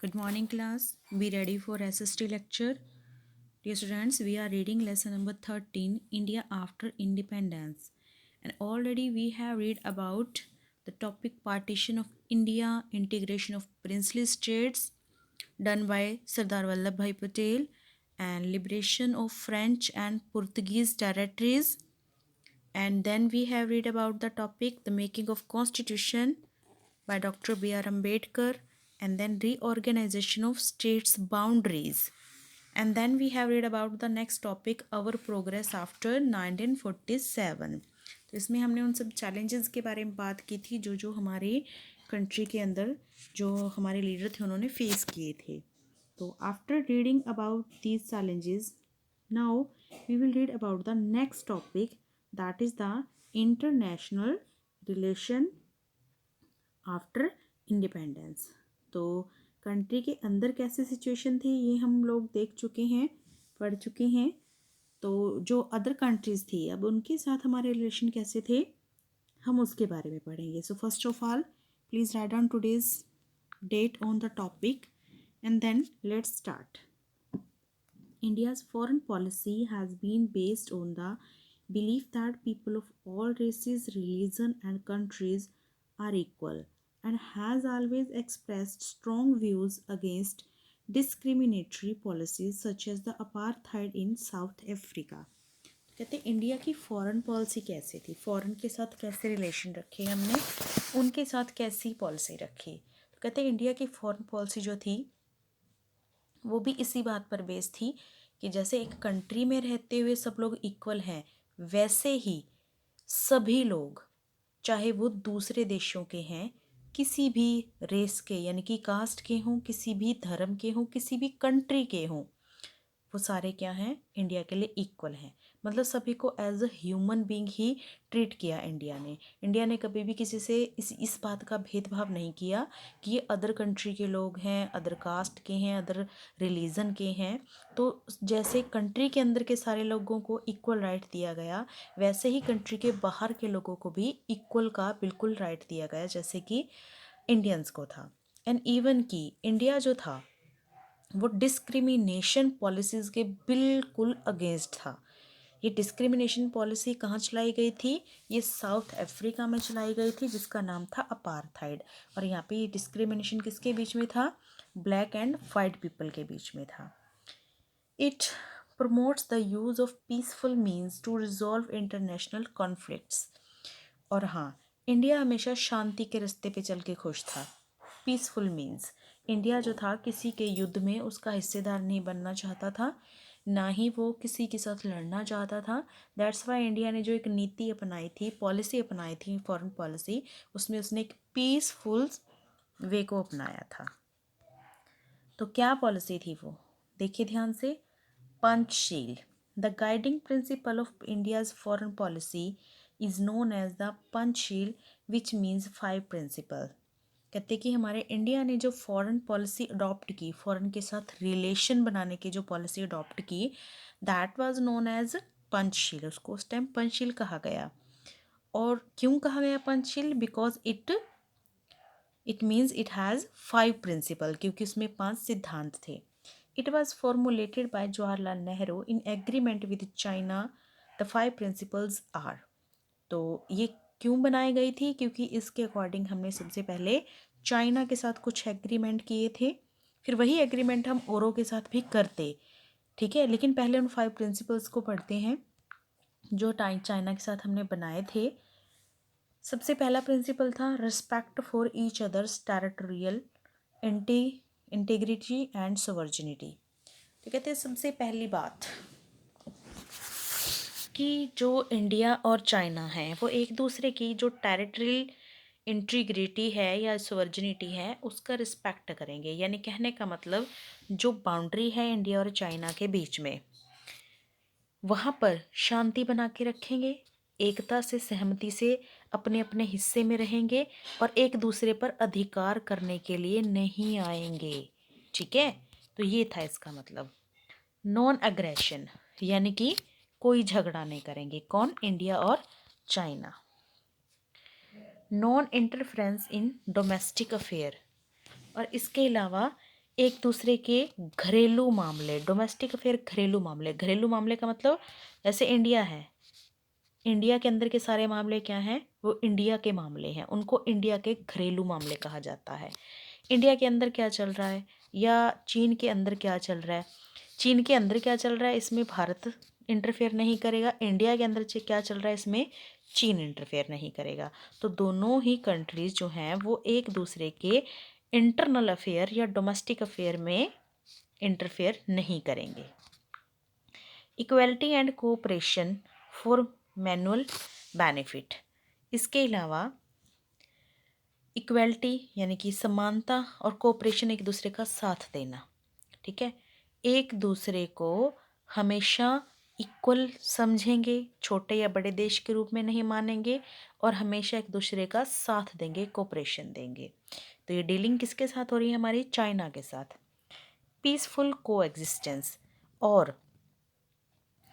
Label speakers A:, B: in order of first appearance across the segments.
A: Good morning, class. Be ready for SST lecture. Dear students, we are reading lesson number 13, India after independence. And already we have read about the topic partition of India, integration of princely states done by Sardar Vallabhbhai Patel, and liberation of French and Portuguese territories. And then we have read about the topic the making of constitution by Dr. B.R. Ambedkar, and then reorganization of states boundaries. And then we have read about the next topic our progress after 1947. तो इसमें हमने उन सब challenges के बारे में बात की थी जो जो हमारे कंट्री के अंदर जो हमारे लीडर थे उन्होंने फेस किए थे. तो after reading about these challenges now we will read about the next topic that is the international relation after independence. तो कंट्री के अंदर कैसी सिचुएशन थी ये हम लोग देख चुके हैं, पढ़ चुके हैं. तो जो अदर कंट्रीज़ थी अब उनके साथ हमारे रिलेशन कैसे थे हम उसके बारे में पढ़ेंगे. So first of all please write down today's date on the topic and then let's start. India's foreign policy has been based on the belief that people of all races, religion, and countries are equal and has always expressed strong views against discriminatory policies such as the apartheid in South Africa. कहते हैं India की foreign policy कैसी थी, foreign के साथ कैसे relation रखे हमने, उनके साथ कैसी पॉलिसी रखी. तो कहते हैं इंडिया की फॉरेन पॉलिसी जो थी वो भी इसी बात पर बेस थी कि जैसे एक कंट्री में रहते हुए सब लोग इक्वल हैं वैसे ही सभी लोग चाहे वो दूसरे देशों के हैं, किसी भी रेस के यानी कि कास्ट के हों, किसी भी धर्म के हों, किसी भी कंट्री के हों, वो सारे क्या हैं इंडिया के लिए इक्वल हैं. मतलब सभी को एज अ ह्यूमन बीइंग ही ट्रीट किया इंडिया ने कभी भी किसी से इस बात का भेदभाव नहीं किया कि ये अदर कंट्री के लोग हैं, अदर कास्ट के हैं, अदर रिलीजन के हैं. तो जैसे कंट्री के अंदर के सारे लोगों को इक्वल राइट दिया गया वैसे ही कंट्री के बाहर के लोगों को भी इक्वल का बिल्कुल राइट दिया गया जैसे कि इंडियंस को था. एंड इवन कि इंडिया जो था वो डिस्क्रिमिनेशन पॉलिसीज़ के बिल्कुल अगेंस्ट था. ये डिस्क्रिमिनेशन पॉलिसी कहाँ चलाई गई थी, ये साउथ अफ्रीका में चलाई गई थी जिसका नाम था अपार्थाइड. और यहाँ पे ये डिस्क्रिमिनेशन किसके बीच में था, ब्लैक एंड वाइट पीपल के बीच में था. It promotes the use of peaceful means to resolve international conflicts. और हाँ, इंडिया हमेशा शांति के रास्ते पे चल के खुश था. पीसफुल मीन्स इंडिया जो था किसी के युद्ध में उसका हिस्सेदार नहीं बनना चाहता था, ना ही वो किसी के साथ लड़ना चाहता था. दैट्स वाई इंडिया ने जो एक नीति अपनाई थी, पॉलिसी अपनाई थी, फॉरेन पॉलिसी, उसमें उसने एक पीसफुल वे को अपनाया था. तो क्या पॉलिसी थी वो, देखिए ध्यान से. Panchsheel. The guiding principle of India's foreign policy is known as the Panchsheel which means 5 principle. कहते कि हमारे इंडिया ने जो फॉरेन पॉलिसी अडॉप्ट की, फॉरेन के साथ रिलेशन बनाने की जो पॉलिसी अडॉप्ट की, that was known as Panchsheel. उसको उस टाइम पंचशील कहा गया. और क्यों कहा गया Panchsheel, because it means it has 5 principle, क्योंकि उसमें 5 सिद्धांत थे. It was formulated by Jawaharlal Nehru in agreement with China. The 5 principles are. तो ये क्यों बनाई गई थी, क्योंकि इसके अकॉर्डिंग हमने सबसे पहले चाइना के साथ कुछ एग्रीमेंट किए थे, फिर वही एग्रीमेंट हम औरों के साथ भी करते. ठीक है, लेकिन पहले उन 5 प्रिंसिपल्स को पढ़ते हैं जो चाइना के साथ हमने बनाए थे. सबसे पहला प्रिंसिपल था respect for each others territorial integrity and sovereignty. तो कहते हैं सबसे पहली बात कि जो इंडिया और चाइना है वो एक दूसरे की जो टेरिटरियल इंटीग्रिटी है या सॉवरेनिटी है उसका रिस्पेक्ट करेंगे. यानी कहने का मतलब जो बाउंड्री है इंडिया और चाइना के बीच में वहाँ पर शांति बना के रखेंगे, एकता से सहमति से अपने अपने हिस्से में रहेंगे और एक दूसरे पर अधिकार करने के लिए नहीं आएंगे. ठीक है, तो ये था इसका मतलब. नॉन एग्रेशन यानी कि कोई झगड़ा नहीं करेंगे. कौन, इंडिया और China. Non interference in domestic affair. और इसके अलावा एक दूसरे के घरेलू मामले, डोमेस्टिक अफेयर घरेलू मामले का मतलब जैसे इंडिया है, इंडिया के अंदर के सारे मामले क्या हैं, वो इंडिया के मामले हैं, उनको इंडिया के घरेलू मामले कहा जाता है। इंडिया के अंदर क्या चल रहा है या चीन के अंदर क्या चल रहा है, चीन के अंदर क्या चल रहा है इसमें भारत इंटरफेयर नहीं करेगा, इंडिया के अंदर क्या चल रहा है इसमें चीन इंटरफेयर नहीं करेगा। तो दोनों ही कंट्रीज जो हैं वो एक दूसरे के इंटरनल अफेयर या डोमेस्टिक अफेयर में इंटरफेयर नहीं करेंगे। Equality and cooperation for manual benefit, इसके अलावा इक्वलिटी यानी कि समानता और कोऑपरेशन एक दूसरे का साथ देना, ठीक है, एक दूसरे को हमेशा इक्वल समझेंगे, छोटे या बड़े देश के रूप में नहीं मानेंगे और हमेशा एक दूसरे का साथ देंगे, कोऑपरेशन देंगे। तो ये डीलिंग किसके साथ हो रही है, हमारी चाइना के साथ। पीसफुल कोएग्जिस्टेंस, और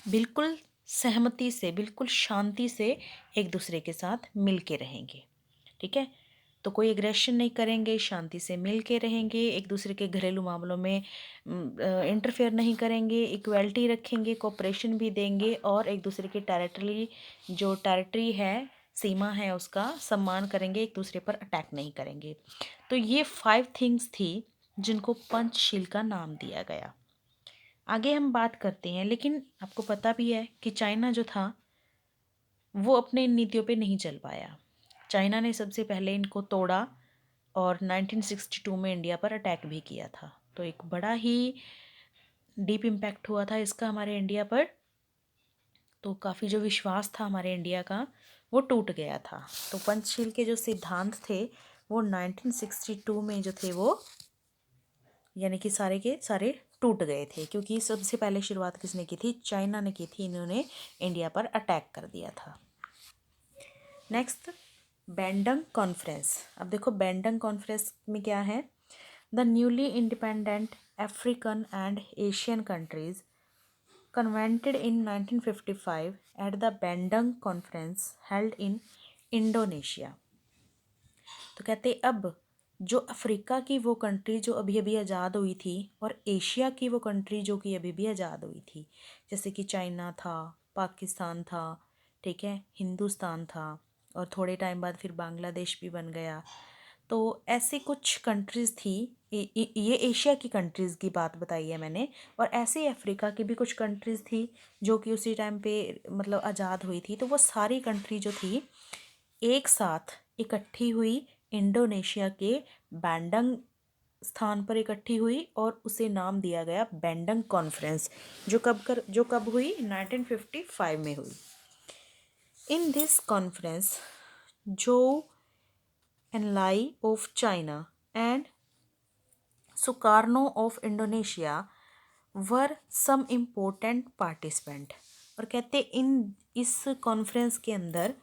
A: बिल्कुल सहमति से, बिल्कुल शांति से एक दूसरे के साथ मिल के रहेंगे, ठीक है। तो कोई एग्रेशन नहीं करेंगे, शांति से मिल के रहेंगे, एक दूसरे के घरेलू मामलों में इंटरफेयर नहीं करेंगे, इक्वलिटी रखेंगे, कोऑपरेशन भी देंगे और एक दूसरे की टेरिटरी है, सीमा है, उसका सम्मान करेंगे, एक दूसरे पर अटैक नहीं करेंगे। तो ये 5 थिंग्स थी जिनको पंचशील का नाम दिया गया। आगे हम बात करते हैं, लेकिन आपको पता भी है कि चाइना जो था वो अपने इन नीतियों पे नहीं चल पाया। चाइना ने सबसे पहले इनको तोड़ा और 1962 में इंडिया पर अटैक भी किया था। तो एक बड़ा ही डीप इम्पैक्ट हुआ था इसका हमारे इंडिया पर। तो काफ़ी जो विश्वास था हमारे इंडिया का वो टूट गया था। तो पंचशील के जो सिद्धांत थे वो 1962 में जो थे वो यानी कि सारे के सारे टूट गए थे, क्योंकि सबसे पहले शुरुआत किसने की थी, चाइना ने की थी, इन्होंने इंडिया पर अटैक कर दिया था। Next, Bandung conference. अब देखो बैंडंग कॉन्फ्रेंस में क्या है, the newly independent African and Asian countries convened in 1955 at the Bandung conference held in Indonesia. तो कहते अब जो अफ्रीका की वो कंट्री जो अभी अभी आज़ाद हुई थी और एशिया की वो कंट्री जो कि अभी भी आज़ाद हुई थी, जैसे कि चाइना था, पाकिस्तान था, ठीक है, हिंदुस्तान था और थोड़े टाइम बाद फिर बांग्लादेश भी बन गया। तो ऐसी कुछ कंट्रीज़ थी, ये एशिया की कंट्रीज़ की बात बताई है मैंने, और ऐसे ही अफ्रीका की भी कुछ कंट्रीज़ थी जो कि उसी टाइम पे मतलब आज़ाद हुई थी। तो वो सारी कंट्री जो थी एक साथ इकट्ठी हुई, इंडोनेशिया के बैंडंग स्थान पर इकट्ठी हुई और उसे नाम दिया गया बैंडंग कॉन्फ्रेंस, जो कब हुई, 1955 में हुई। इन दिस कॉन्फ्रेंस जो Enlai of China and Sukarno of Indonesia were some important participant. और कहते इन इस कॉन्फ्रेंस के अंदर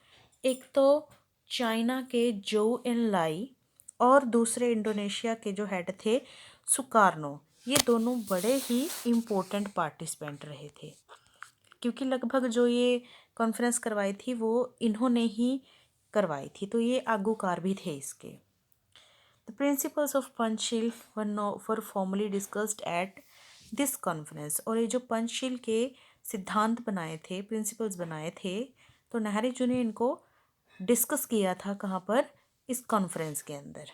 A: एक तो चाइना के जो एनलाई और दूसरे इंडोनेशिया के जो हेड थे सुकार्नो, ये दोनों बड़े ही इम्पोर्टेंट पार्टिसिपेंट रहे थे, क्योंकि लगभग जो ये कॉन्फ्रेंस करवाई थी वो इन्होंने ही करवाई थी। तो ये आगूकार भी थे इसके। The principles of Panchsheel were formally discussed at this conference. और ये जो पंचशील के सिद्धांत बनाए थे, प्रिंसिपल्स बनाए थे, तो नेहरू जी ने इनको डिस्कस किया था कहाँ पर, इस कॉन्फ्रेंस के अंदर।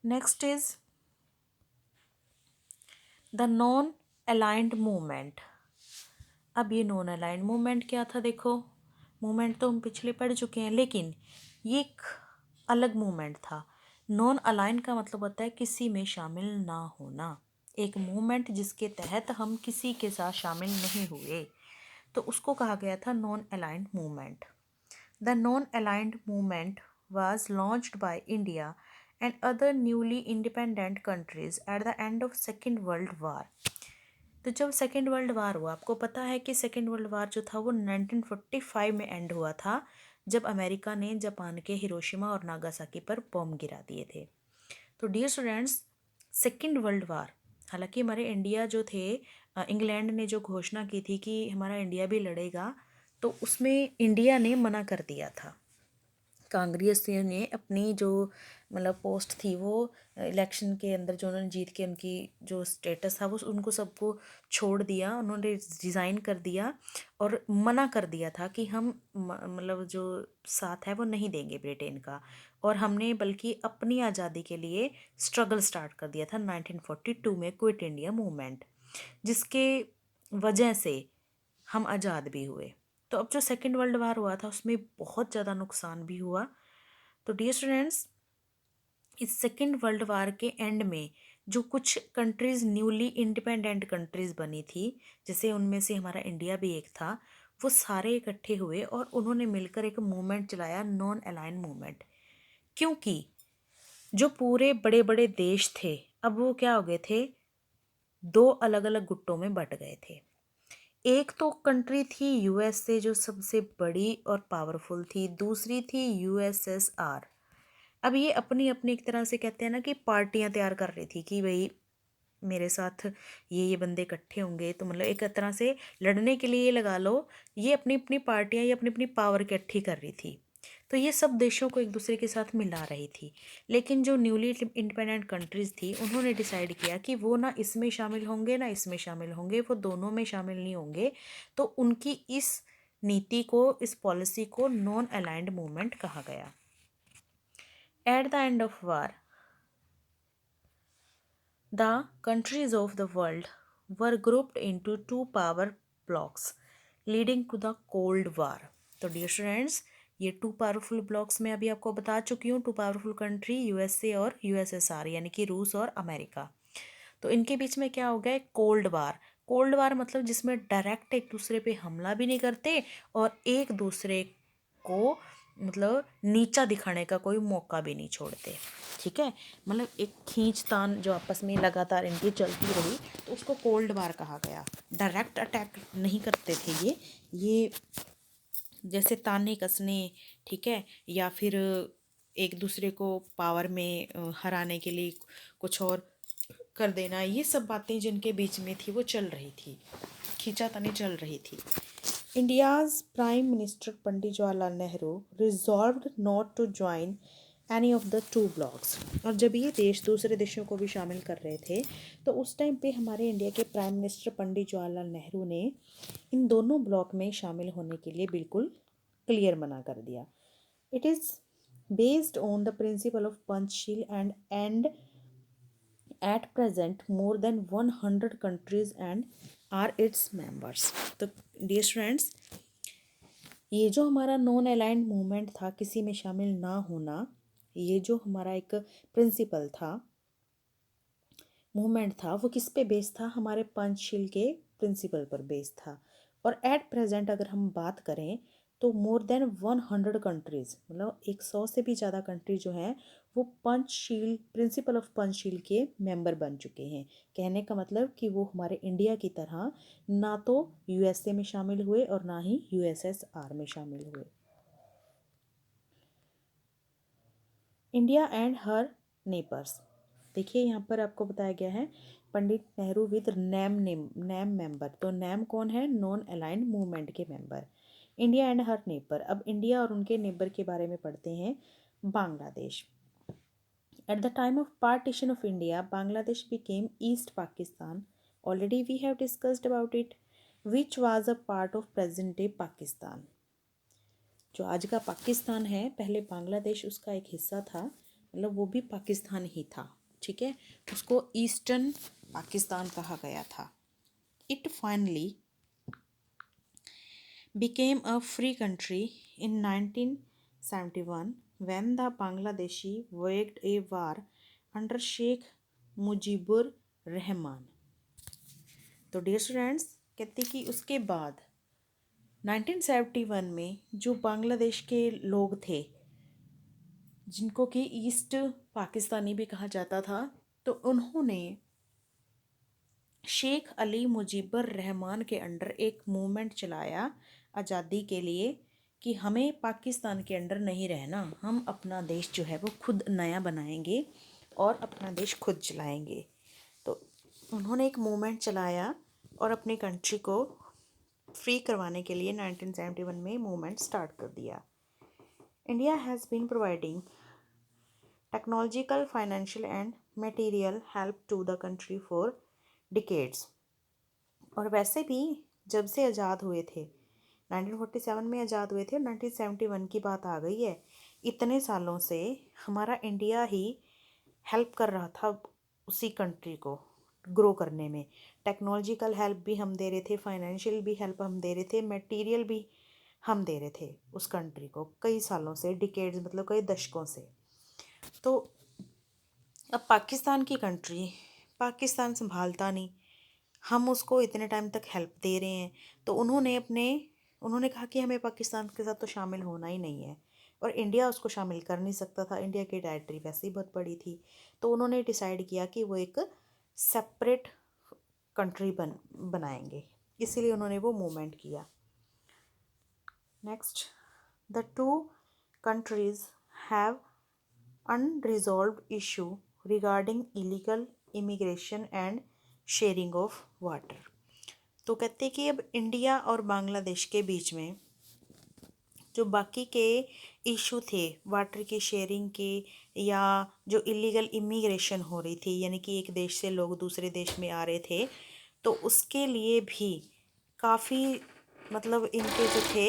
A: Next is the non aligned movement. अब ये नॉन अलाइंड मूवमेंट क्या था, देखो मूवमेंट तो हम पिछले पढ़ चुके हैं, लेकिन ये एक अलग मूवमेंट था। नॉन अलाइन का मतलब होता है किसी में शामिल ना होना, एक मूवमेंट जिसके तहत हम किसी के साथ शामिल नहीं हुए, तो उसको कहा गया था non aligned movement. The non aligned movement was launched by India and other newly independent countries at the end of Second World War। तो जब सेकेंड वर्ल्ड वार हुआ, आपको पता है कि सेकेंड वर्ल्ड वार जो था वो 1945 में एंड हुआ था, जब अमेरिका ने जापान के हिरोशिमा और नागासाकी पर बम गिरा दिए थे। तो dear students, second world war, हालांकि हमारे इंडिया जो थे, इंग्लैंड ने जो घोषणा की थी कि हमारा इंडिया भी लड़ेगा, तो उसमें इंडिया ने मना कर दिया था। कांग्रेस ने अपनी जो मतलब पोस्ट थी वो इलेक्शन के अंदर जो उन्होंने जीत के उनकी जो स्टेटस था वो उनको सबको छोड़ दिया, उन्होंने रिज़ाइन कर दिया और मना कर दिया था कि हम मतलब जो साथ है वो नहीं देंगे ब्रिटेन का। और हमने बल्कि अपनी आज़ादी के लिए स्ट्रगल स्टार्ट कर दिया था 1942 में, क्विट इंडिया मूवमेंट, जिसके वजह से हम आज़ाद भी हुए। तो अब जो सेकेंड वर्ल्ड वार हुआ था उसमें बहुत ज़्यादा नुकसान भी हुआ। तो डियर स्टूडेंट्स, इस सेकेंड वर्ल्ड वार के एंड में जो कुछ कंट्रीज़ न्यूली इंडिपेंडेंट कंट्रीज़ बनी थी, जैसे उनमें से हमारा इंडिया भी एक था, वो सारे इकट्ठे हुए और उन्होंने मिलकर एक मूवमेंट चलाया, नॉन अलाइन मूवमेंट। क्योंकि जो पूरे बड़े बड़े देश थे अब वो क्या हो गए थे, दो अलग अलग गुटों में बट गए थे। एक तो कंट्री थी यूएसए जो सबसे बड़ी और पावरफुल थी, दूसरी थी यूएसएसआर। अब ये अपनी अपनी एक तरह से कहते हैं ना कि पार्टियां तैयार कर रही थी कि भाई मेरे साथ ये बंदे इकट्ठे होंगे, तो मतलब एक तरह से लड़ने के लिए लगा लो, ये अपनी अपनी पार्टियां, ये अपनी अपनी पावर इकट्ठी कर रही थी। तो ये सब देशों को एक दूसरे के साथ मिला रही थी। लेकिन जो न्यूली इंडिपेंडेंट कंट्रीज़ थी उन्होंने डिसाइड किया कि वो ना इसमें शामिल होंगे ना इसमें शामिल होंगे, वो दोनों में शामिल नहीं होंगे। तो उनकी इस नीति को, इस पॉलिसी को नॉन अलाइंड मूवमेंट कहा गया। At the end of war the countries of the world were grouped into two power blocks leading to the Cold War। तो डियर स्टूडेंट्स, ये टू पावरफुल ब्लॉक्स में अभी आपको बता चुकी हूँ, टू पावरफुल कंट्री यूएसए और यूएसएसआर, यानी कि रूस और अमेरिका। तो इनके बीच में क्या हो गया, कोल्ड वार। कोल्ड वार मतलब जिसमें डायरेक्ट एक दूसरे पे हमला भी नहीं करते और एक दूसरे को मतलब नीचा दिखाने का कोई मौका भी नहीं छोड़ते। ठीक है, मतलब एक खींचतान जो आपस में लगातार इनकी चलती रही, तो उसको कोल्ड वार कहा गया। डायरेक्ट अटैक नहीं करते थे ये जैसे ताने कसने, ठीक है, या फिर एक दूसरे को पावर में हराने के लिए कुछ और कर देना, ये सब बातें जिनके बीच में थी वो चल रही थी, खींचातानी चल रही थी। India's prime minister Pandit Jawaharlal Nehru resolved not to join any of the two blocs. और जब ये देश दूसरे देशों को भी शामिल कर रहे थे तो उस टाइम पे हमारे इंडिया के प्राइम मिनिस्टर पंडित जवाहरलाल नेहरू ने इन दोनों ब्लॉक में शामिल होने के लिए बिल्कुल क्लियर मना कर दिया। It is based on the principle of Panchsheel and at present more than 100 countries and are its members। तो डियर स्टूडेंट्स, ये जो हमारा नॉन अलाइंड मूवमेंट था, किसी में शामिल ना होना, ये जो हमारा एक प्रिंसिपल था, मूवमेंट था, वो किस पे बेस्ड था, हमारे पंचशील के प्रिंसिपल पर बेस्ड था। और एट प्रेजेंट अगर हम बात करें तो मोर देन 100 कंट्रीज़, मतलब 100 से भी ज़्यादा कंट्री जो हैं वो पंचशील, प्रिंसिपल ऑफ पंचशील के मेंबर बन चुके हैं। कहने का मतलब कि वो हमारे इंडिया की तरह ना तो यूएसए में शामिल हुए और ना ही यूएसएसआर में शामिल हुए। इंडिया एंड हर नेपर्स, देखिए यहाँ पर आपको बताया गया है Pandit Nehru with NAM member. तो नैम कौन है, नॉन अलाइंड मूवमेंट के member. India and her neighbour, अब इंडिया और उनके नेबर के बारे में पढ़ते हैं। Bangladesh, at the time of partition of India Bangladesh became East Pakistan, already we have discussed about it, which was a part of present day Pakistan. जो आज का पाकिस्तान है पहले बांग्लादेश उसका एक हिस्सा था, मतलब वो भी पाकिस्तान ही था। ठीक है, उसको ईस्टर्न पाकिस्तान कहा गया था। It finally became a free country in 1971 when the Bangladeshi waged a war under Sheikh Mujibur Rahman। तो डियर स्टूडेंट्स, कहते कि उसके बाद 1971 में जो बांग्लादेश के लोग थे जिनको कि ईस्ट पाकिस्तानी भी कहा जाता था, तो उन्होंने शेख अली मुजीबर रहमान के अंडर एक मूवमेंट चलाया आज़ादी के लिए कि हमें पाकिस्तान के अंडर नहीं रहना, हम अपना देश जो है वो खुद नया बनाएंगे और अपना देश खुद चलाएंगे। तो उन्होंने एक मूवमेंट चलाया और अपनी कंट्री को फ्री करवाने के लिए 1971 में मूवमेंट स्टार्ट कर दिया। India has been providing technological, financial, and material help to the country for decades. और वैसे भी जब से आज़ाद हुए थे 1947 में आज़ाद हुए थे और 1971 की बात आ गई है, इतने सालों से हमारा इंडिया ही हेल्प कर रहा था उसी कंट्री को ग्रो करने में। टेक्नोलॉजिकल हेल्प भी हम दे रहे थे, फाइनेंशियल भी हेल्प हम दे रहे थे, मटेरियल भी हम दे रहे थे उस कंट्री को कई सालों से, डिकेड्स मतलब कई दशकों से। तो अब पाकिस्तान की कंट्री, पाकिस्तान संभालता नहीं, हम उसको इतने टाइम तक हेल्प दे रहे हैं, तो उन्होंने कहा कि हमें पाकिस्तान के साथ तो शामिल होना ही नहीं है। और इंडिया उसको शामिल कर नहीं सकता था, इंडिया की टेरिटरी वैसे ही बहुत बड़ी थी। तो उन्होंने डिसाइड किया कि वो एक सेपरेट कंट्री बनाएंगे, इसीलिए उन्होंने वो मूवमेंट किया। Next, the two countries have unresolved issue regarding illegal immigration and sharing of water. तो कहते हैं कि अब इंडिया और बांग्लादेश के बीच में जो बाकी के इशू थे वाटर की शेयरिंग के, या जो इलीगल इमिग्रेशन हो रही थी यानी कि एक देश से लोग दूसरे देश में आ रहे थे, तो उसके लिए भी काफ़ी मतलब इनके जो थे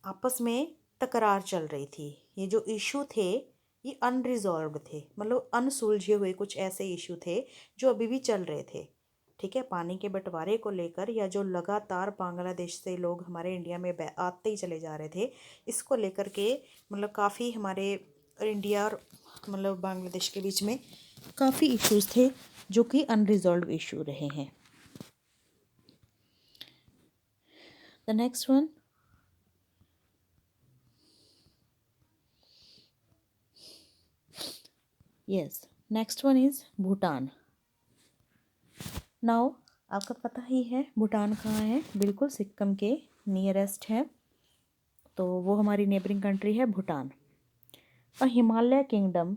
A: आपस में तकरार चल रही थी। ये जो इशू थे ये अनरिजॉल्व्ड थे, मतलब अनसुलझे हुए कुछ ऐसे इशू थे जो अभी भी चल रहे थे। ठीक है, पानी के बंटवारे को लेकर, या जो लगातार बांग्लादेश से लोग हमारे इंडिया में आते ही चले जा रहे थे, इसको लेकर के मतलब काफ़ी हमारे इंडिया और मतलब बांग्लादेश के बीच में काफ़ी इश्यूज थे जो कि अनरिजॉल्व इशू रहे हैं। The next one, yes, next one is Bhutan. Now आपका पता ही है भूटान कहाँ है, बिल्कुल सिक्किम के नियरेस्ट है, तो वो हमारी नेबरिंग कंट्री है Bhutan. A Himalaya kingdom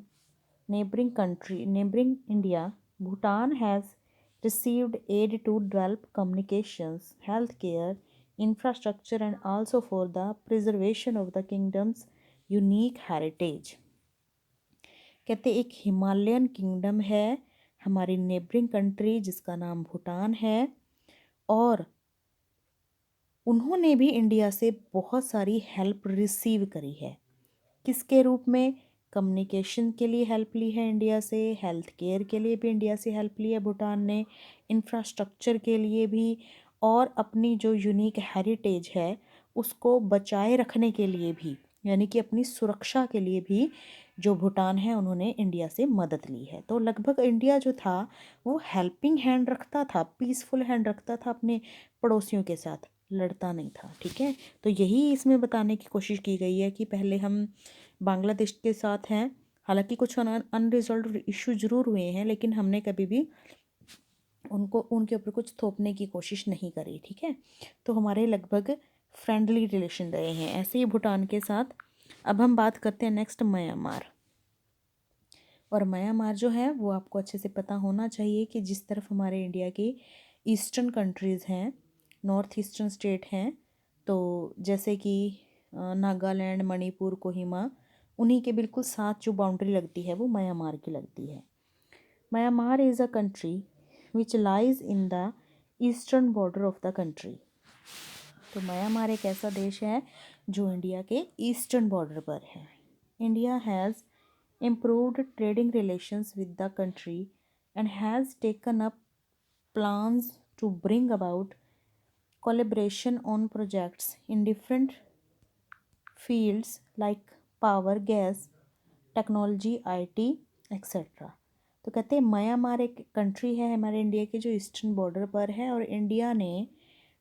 A: neighboring India, Bhutan has received aid to develop communications, healthcare, infrastructure, and also for the preservation of the kingdom's unique heritage। कहते एक हिमालयन किंगडम है हमारी नेबरिंग कंट्री जिसका नाम भूटान है, और उन्होंने भी इंडिया से बहुत सारी हेल्प रिसीव करी है। किसके रूप में? कम्युनिकेशन के लिए हेल्प ली है इंडिया से, हेल्थ केयर के लिए भी इंडिया से हेल्प ली है भूटान ने, इंफ्रास्ट्रक्चर के लिए भी, और अपनी जो यूनिक हेरिटेज है उसको बचाए रखने के लिए भी, यानी कि अपनी सुरक्षा के लिए भी जो भूटान है उन्होंने इंडिया से मदद ली है। तो लगभग इंडिया जो था वो हेल्पिंग हैंड रखता था, पीसफुल हैंड रखता था अपने पड़ोसियों के साथ, लड़ता नहीं था। ठीक है, तो यही इसमें बताने की कोशिश की गई है कि पहले हम बांग्लादेश के साथ हैं, हालांकि कुछ अनरिजॉल्व इशू ज़रूर हुए हैं, लेकिन हमने कभी भी उनके ऊपर कुछ थोपने की कोशिश नहीं करी। ठीक है, तो हमारे लगभग फ्रेंडली रिलेशन रहे हैं ऐसे ही भूटान के साथ। अब हम बात करते हैं नेक्स्ट म्यांमार। और म्यांमार जो है वो आपको अच्छे से पता होना चाहिए कि जिस तरफ हमारे इंडिया की ईस्टर्न कंट्रीज़ हैं, नॉर्थ ईस्टर्न स्टेट हैं, तो जैसे कि नागालैंड, मणिपुर, कोहिमा, उन्हीं के बिल्कुल साथ जो बाउंड्री लगती है वो म्यांमार की लगती है। Myanmar is a country which lies in the eastern border of the country. तो म्यांमार एक ऐसा देश है जो इंडिया के ईस्टर्न बॉर्डर पर है। India has improved trading relations with the country and has taken up plans to bring about collaboration on projects in different fields like power, gas, technology, IT, etcetera. तो कहते हैं Myanmar एक country है हमारे India के जो eastern border पर है, और इंडिया ने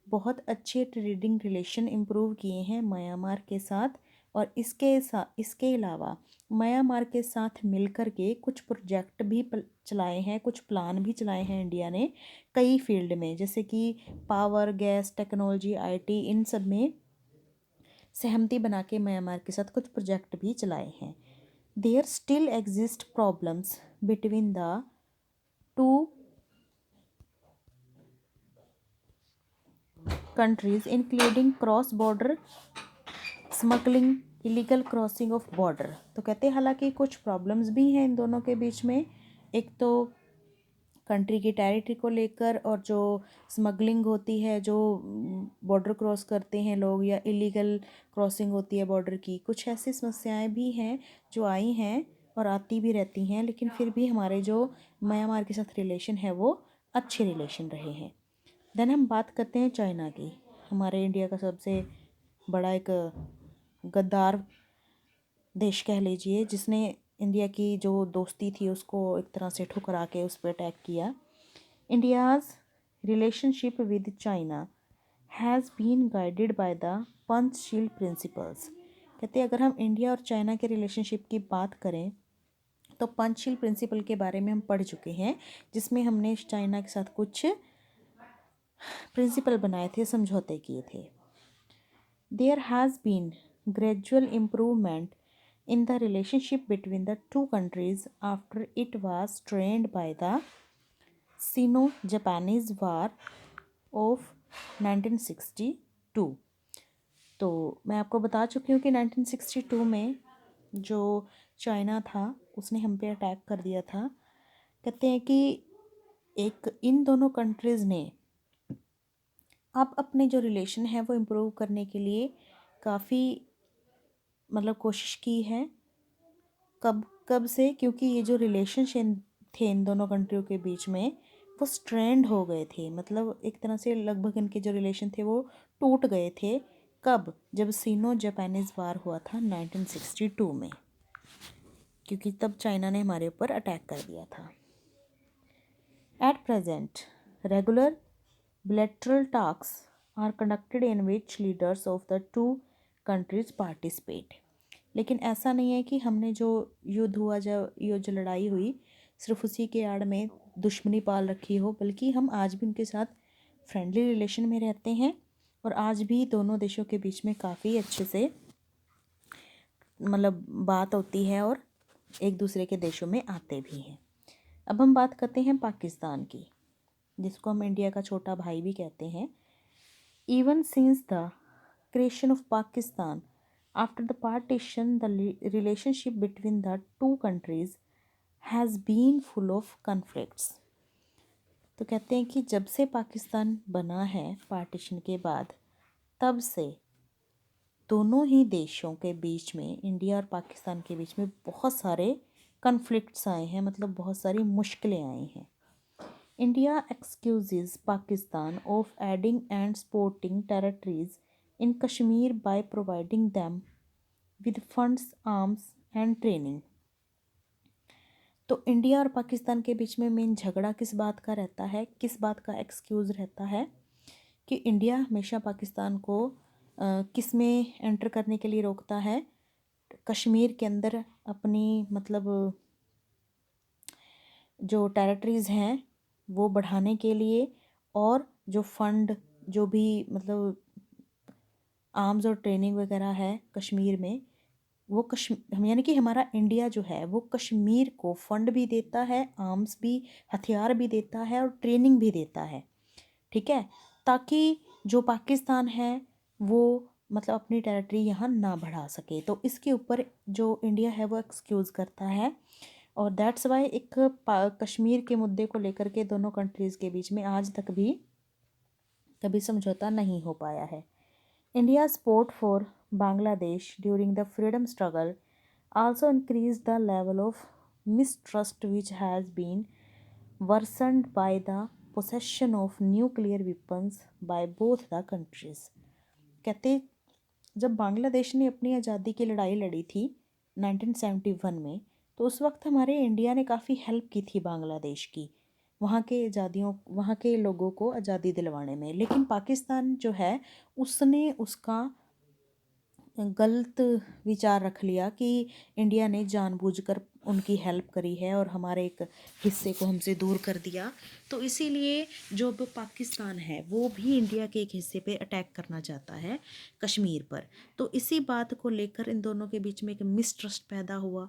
A: बहुत अच्छे ट्रेडिंग रिलेशन इम्प्रूव किए हैं म्यांमार के साथ। और इसके अलावा म्यांमार के साथ मिलकर के कुछ प्रोजेक्ट भी चलाए हैं, कुछ प्लान भी चलाए हैं इंडिया ने कई फील्ड में, जैसे कि पावर, गैस, टेक्नोलॉजी, आईटी, इन सब में सहमति बना के म्यांमार के साथ कुछ प्रोजेक्ट भी चलाए हैं। There still exist problems between the two countries including cross border smuggling, illegal crossing of border. तो कहते हैं हालांकि कुछ प्रॉब्लम्स भी हैं इन दोनों के बीच में। एक तो कंट्री की टेरिटरी को लेकर, और जो स्मगलिंग होती है, जो बॉर्डर क्रॉस करते हैं लोग, या इलीगल क्रॉसिंग होती है बॉर्डर की, कुछ ऐसी समस्याएं भी हैं जो आई हैं और आती भी रहती हैं, लेकिन फिर भी हमारे जो म्यांमार के साथ रिलेशन है वो अच्छे रिलेशन रहे हैं। देन हम बात करते हैं चाइना की। हमारे इंडिया का सबसे बड़ा एक गद्दार देश कह लीजिए, जिसने इंडिया की जो दोस्ती थी उसको एक तरह से ठुकरा के उस पर अटैक किया। India's relationship with China has been guided by the Panchsheel principles. कहते हैं अगर हम इंडिया और चाइना के रिलेशनशिप की बात करें तो पंचशील प्रिंसिपल के बारे में हम पढ़ चुके हैं, जिसमें हमने चाइना के साथ कुछ प्रिंसिपल बनाए थे, समझौते किए थे। There has been gradual improvement in the relationship between the two countries after it was strained by the Sino-Japanese War of 1962। तो मैं आपको बता चुकी हूँ कि 1962 में जो चाइना था उसने हम पे अटैक कर दिया था। कहते हैं कि एक इन दोनों कंट्रीज़ ने अब अपने जो रिलेशन है वो इम्प्रूव करने के लिए काफ़ी मतलब कोशिश की है। कब कब से, क्योंकि ये जो रिलेशनशिप थे इन दोनों कंट्रियों के बीच में वो स्ट्रेंड हो गए थे, मतलब एक तरह से लगभग इनके जो रिलेशन थे वो टूट गए थे। कब? जब सीनो जापानीज़ वार हुआ था 1962 में, क्योंकि तब चाइना ने हमारे ऊपर अटैक कर दिया था। At present regular bilateral talks are conducted in which leaders of the two countries participate। लेकिन ऐसा नहीं है कि हमने जो युद्ध हुआ, जब ये जो लड़ाई हुई, सिर्फ उसी के आड़ में दुश्मनी पाल रखी हो, बल्कि हम आज भी उनके साथ फ्रेंडली रिलेशन में रहते हैं और आज भी दोनों देशों के बीच में काफ़ी अच्छे से मतलब बात होती है और एक दूसरे के देशों में आते भी हैं। अब हम बात करते हैं पाकिस्तान की, जिसको हम इंडिया का छोटा भाई भी कहते हैं। Even since the creation of Pakistan after the partition, the relationship between the two countries has been full of conflicts। तो कहते हैं कि जब से पाकिस्तान बना है पार्टीशन के बाद, तब से दोनों ही देशों के बीच में, इंडिया और पाकिस्तान के बीच में बहुत सारे कन्फ्लिक्ट्स आए हैं, मतलब बहुत सारी मुश्किलें आई हैं। India accuses Pakistan of adding and supporting territories in Kashmir by providing them with funds, arms and training। तो इंडिया और पाकिस्तान के बीच में मेन झगड़ा किस बात का रहता है, किस बात का एक्सक्यूज़ रहता है कि इंडिया हमेशा पाकिस्तान को किस में एंटर करने के लिए रोकता है? कश्मीर के अंदर अपनी मतलब जो टेरिटरीज़ हैं वो बढ़ाने के लिए, और जो फंड, जो भी मतलब आर्म्स और ट्रेनिंग वगैरह है कश्मीर में, वो हम यानी कि हमारा इंडिया जो है वो कश्मीर को फंड भी देता है, आर्म्स भी, हथियार भी देता है और ट्रेनिंग भी देता है, ठीक है, ताकि जो पाकिस्तान है वो मतलब अपनी टेरिटरी यहाँ ना बढ़ा सके। तो इसके ऊपर जो इंडिया है वो एक्सक्यूज़ करता है, और दैट्स वाई एक कश्मीर के मुद्दे को लेकर के दोनों कंट्रीज़ के बीच में आज तक भी कभी समझौता नहीं हो पाया है। India support for Bangladesh during the freedom struggle also increase the level of mistrust which has been worsened by the possession of nuclear weapons by both the countries. कहते जब बांग्लादेश ने अपनी आज़ादी की लड़ाई लड़ी थी 1971 में, तो उस वक्त हमारे इंडिया ने काफ़ी हेल्प की थी बांग्लादेश की, वहाँ के लोगों को आज़ादी दिलवाने में। लेकिन पाकिस्तान जो है उसने उसका गलत विचार रख लिया कि इंडिया ने जानबूझकर उनकी हेल्प करी है और हमारे एक हिस्से को हमसे दूर कर दिया। तो इसीलिए जो अब पाकिस्तान है वो भी इंडिया के एक हिस्से पे अटैक करना चाहता है, कश्मीर पर। तो इसी बात को लेकर इन दोनों के बीच में एक मिसट्रस्ट पैदा हुआ,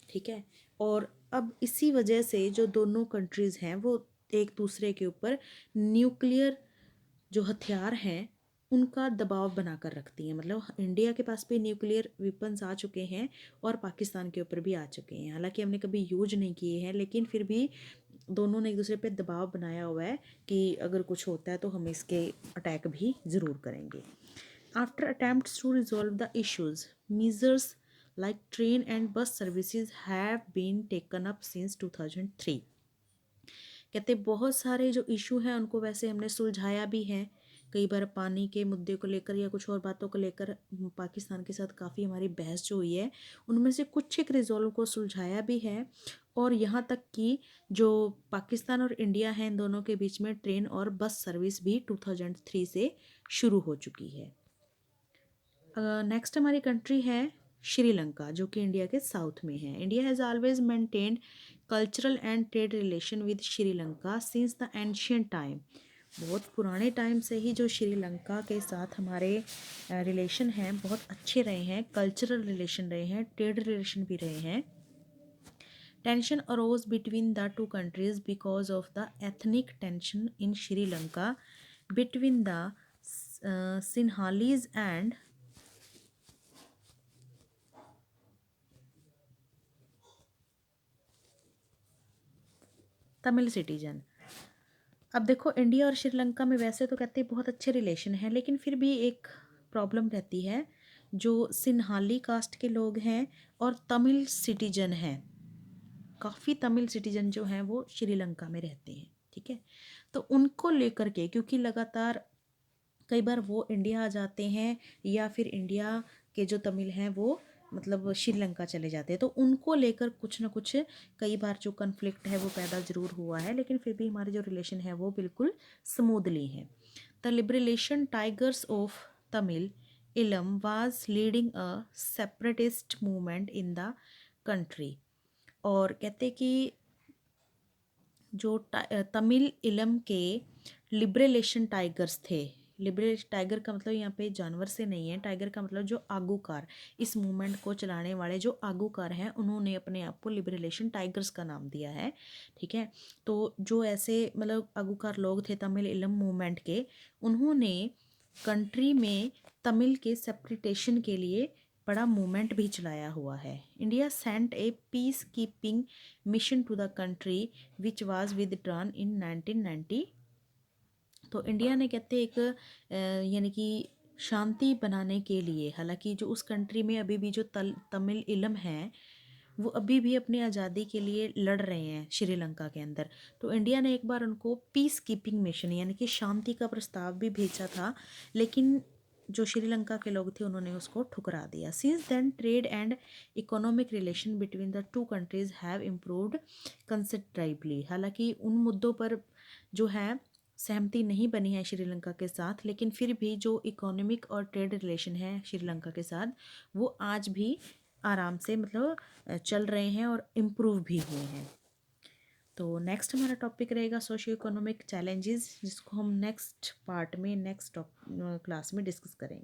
A: ठीक है। और अब इसी वजह से जो दोनों कंट्रीज़ हैं वो एक दूसरे के ऊपर न्यूक्लियर जो हथियार हैं उनका दबाव बनाकर रखती हैं। मतलब इंडिया के पास भी न्यूक्लियर वेपन्स आ चुके हैं और पाकिस्तान के ऊपर भी आ चुके हैं। हालांकि हमने कभी यूज नहीं किए हैं, लेकिन फिर भी दोनों ने एक दूसरे पे दबाव बनाया हुआ है कि अगर कुछ होता है तो हम इसके अटैक भी ज़रूर करेंगे। After attempts to resolve the issues, measures like train and bus services have been taken up since 2003। कहते बहुत सारे जो इशू हैं उनको वैसे हमने सुलझाया भी है। कई बार पानी के मुद्दे को लेकर या कुछ और बातों को लेकर पाकिस्तान के साथ काफ़ी हमारी बहस जो हुई है, उनमें से कुछ एक रिजॉल्व को सुलझाया भी है। और यहाँ तक कि जो पाकिस्तान और इंडिया हैं, इन दोनों के बीच में ट्रेन और बस सर्विस भी 2003 से शुरू हो चुकी है। नेक्स्ट हमारी कंट्री है श्रीलंका, जो कि इंडिया के साउथ में है। India has always maintained cultural and trade relation with Sri Lanka since the ancient time. बहुत पुराने टाइम से ही जो श्रीलंका के साथ हमारे रिलेशन हैं बहुत अच्छे रहे हैं, कल्चरल रिलेशन रहे हैं, ट्रेड रिलेशन भी रहे हैं। Tension arose between the two countries because of the ethnic tension in Sri Lanka between the Sinhalese and Tamil citizen. अब देखो, इंडिया और श्रीलंका में वैसे तो कहते हैं बहुत अच्छे रिलेशन हैं, लेकिन फिर भी एक प्रॉब्लम रहती है। जो सिन्हाली कास्ट के लोग हैं और तमिल सिटीजन हैं, काफ़ी तमिल सिटीजन जो हैं वो श्रीलंका में रहते हैं, ठीक है। तो उनको लेकर के, क्योंकि लगातार कई बार वो इंडिया आ जाते हैं या फिर इंडिया के जो तमिल हैं वो मतलब श्रीलंका चले जाते हैं, तो उनको लेकर कुछ ना कुछ कई बार जो कन्फ्लिक्ट है वो पैदा ज़रूर हुआ है, लेकिन फिर भी हमारे जो रिलेशन है वो बिल्कुल स्मूथली हैं। The liberation tigers of Tamil Eelam was leading a separatist movement in the country. और कहते कि जो तमिल इलम के लिबरेशन टाइगर्स थे, लिबरे टाइगर का मतलब यहाँ पे जानवर से नहीं है, टाइगर का मतलब जो आगूकार, इस मूवमेंट को चलाने वाले जो आगूकार हैं उन्होंने अपने आप को लिबरेशन टाइगर्स का नाम दिया है, ठीक है। तो जो ऐसे मतलब आगूकार लोग थे तमिल इलम मूवमेंट के, उन्होंने कंट्री में तमिल के सेपरेटेशन के लिए बड़ा मूवमेंट भी चलाया हुआ है। India sent a peace keeping mission to the country which was withdrawn in 1990। तो इंडिया ने कहते एक यानी कि शांति बनाने के लिए, हालांकि जो उस कंट्री में अभी भी जो तमिल इलम हैं वो अभी भी अपनी आज़ादी के लिए लड़ रहे हैं श्रीलंका के अंदर। तो इंडिया ने एक बार उनको पीस कीपिंग मिशन यानी कि शांति का प्रस्ताव भी भेजा था, लेकिन जो श्रीलंका के लोग थे उन्होंने उसको ठुकरा दिया। Since then trade and economic relation between the two countries have improved considerably. हालांकि उन मुद्दों पर जो है सहमति नहीं बनी है श्रीलंका के साथ, लेकिन फिर भी जो इकोनॉमिक और ट्रेड रिलेशन है श्रीलंका के साथ वो आज भी आराम से मतलब चल रहे हैं और इम्प्रूव भी हुए हैं। तो नेक्स्ट हमारा टॉपिक रहेगा सोशियो इकोनॉमिक चैलेंजेस, जिसको हम नेक्स्ट पार्ट में नेक्स्ट क्लास में डिस्कस करेंगे।